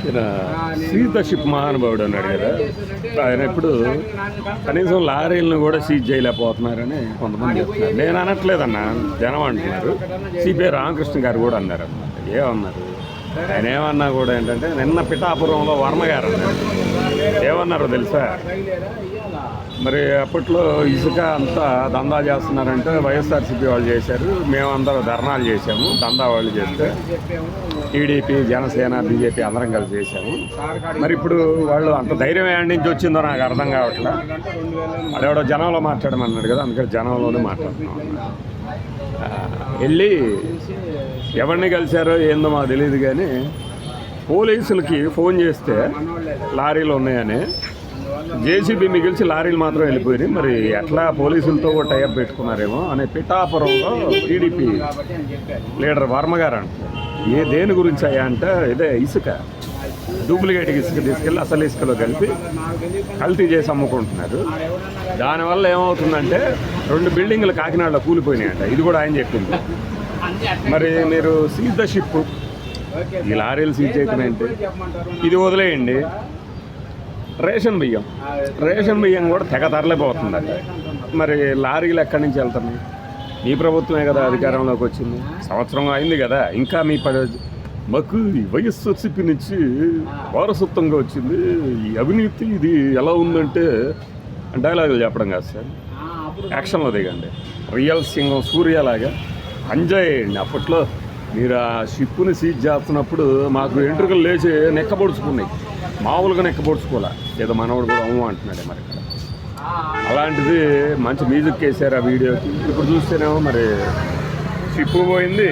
ఈయన సీత షిప్ మహానుభావుడు అన్నాడు కదా, ఆయన ఇప్పుడు కనీసం లారీలను కూడా సీజ్ చేయలేకపోతున్నారని కొంతమంది చెప్తున్నారు. నేను అనట్లేదన్నా, జనం అంటున్నారు. సిపిఐ రామకృష్ణ గారు కూడా అన్నారు అన్నమాట. ఏమన్నారు ఆయన? ఏమన్నా కూడా ఏంటంటే, నిన్న పిఠాపురంలో వర్మ గారు అన్నారు. ఏమన్నారో తెలుసా? మరి అప్పట్లో ఇసుక అంతా దందా చేస్తున్నారంటే వైఎస్ఆర్సీపీ వాళ్ళు చేశారు, మేమందరూ ధర్నాలు చేశాము, దందా వాళ్ళు చేస్తే టీడీపీ జనసేన బీజేపీ అందరం కలిసి చేశాము. మరి ఇప్పుడు వాళ్ళు అంత ధైర్యం ఏడు నుంచి వచ్చిందో నాకు అర్థం కావట్లా. అదేవిడ జనంలో మాట్లాడమన్నాడు కదా, అందుకని జనంలోనే మాట్లాడుతున్నాం. వెళ్ళి ఎవరిని కలిశారో ఏందో మాకు తెలియదు, కానీ పోలీసులకి ఫోన్ చేస్తే లారీలు ఉన్నాయని, జేసీబీ మిగిల్చి లారీలు మాత్రం వెళ్ళిపోయినాయి. మరి ఎట్లా పోలీసులతో కూడా టైప్ పెట్టుకున్నారేమో అనే పిఠాపురంలో టీడీపీ లీడర్ వర్మ గారు అంటారు. దేని గురించి అయ్యా అంటే, ఇదే ఇసుక, డూప్లికేట్ ఇసుక తీసుకెళ్ళి అసలు ఇసుకలో కలిపి కల్తీ చేసి అమ్ముకుంటున్నారు. దానివల్ల ఏమవుతుందంటే 2 బిల్డింగ్లు కాకినాడలో కూలిపోయినాయంట. ఇది కూడా ఆయన చెప్పింది. మరి మీరు సీజ్ ద షిప్, ఈ లారీలు సీజ్ చేయటం ఏంటి? ఇది వదిలేయండి. రేషన్ బియ్యం కూడా తెగ తరలిపోతుందంట. మరి లారీలు ఎక్కడి నుంచి వెళ్తున్నాయి? మీ ప్రభుత్వమే కదా అధికారంలోకి వచ్చింది, సంవత్సరం అయింది కదా. ఇంకా మాకు వైఎస్ఆర్సీపీ నుంచి వారసత్వంగా వచ్చింది ఈ అవినీతి, ఇది ఎలా ఉందంటే డైలాగులు చెప్పడం కాదు సార్, యాక్షన్లో దిగండి. రియల్ సింగం సూర్యలాగా ఎంజాయ్ చేయండి. అప్పట్లో మీరు ఆ షిప్పుని సీజ్ చేస్తున్నప్పుడు మాకు ఎంట్రుకలు లేచి నెక్కబొడుచుకున్నాయి, మామూలుగా నెక్కబొడుచుకోలే. ఏదో మనవాడు కూడా అమ్మ అంటున్నాడే మరి ఇక్కడ. అలాంటిది మంచి మ్యూజిక్ వేసారు ఆ వీడియోకి. ఇప్పుడు చూస్తేనేమో మరి షిప్పు పోయింది,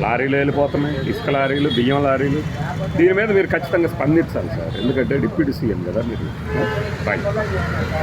లారీలు వెళ్ళిపోతున్నాయి, ఇసుక లారీలు, బియ్యం లారీలు. దీని మీద మీరు ఖచ్చితంగా స్పందించాలి సార్, ఎందుకంటే డిప్యూటీ సీఎం కదా మీరు. బాయ్.